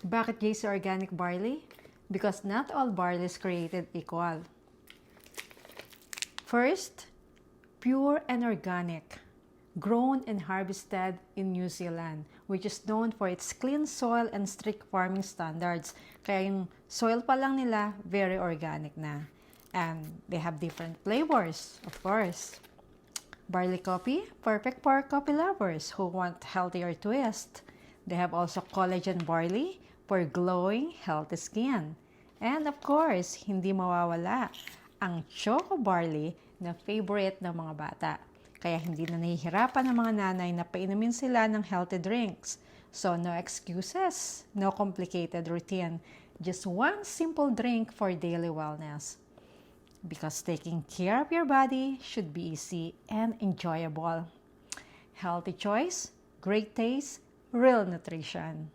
Bakit JC Organic Barley? Because not all barley is created equal. First, pure and organic, grown and harvested in New Zealand, which is known for its clean soil and strict farming standards. Kaya yung soil pa lang nila, very organic na. And they have different flavors, of course. Barley coffee, perfect for coffee lovers who want healthier twist. They have also collagen barley for glowing, healthy skin. And of course, hindi mawawala ang choco barley na favorite ng mga bata. Kaya hindi na nahihirapan ng mga nanay na painumin sila ng healthy drinks. So no excuses, no complicated routine. Just one simple drink for daily wellness. Because taking care of your body should be easy and enjoyable. Healthy choice, great taste, real nutrition.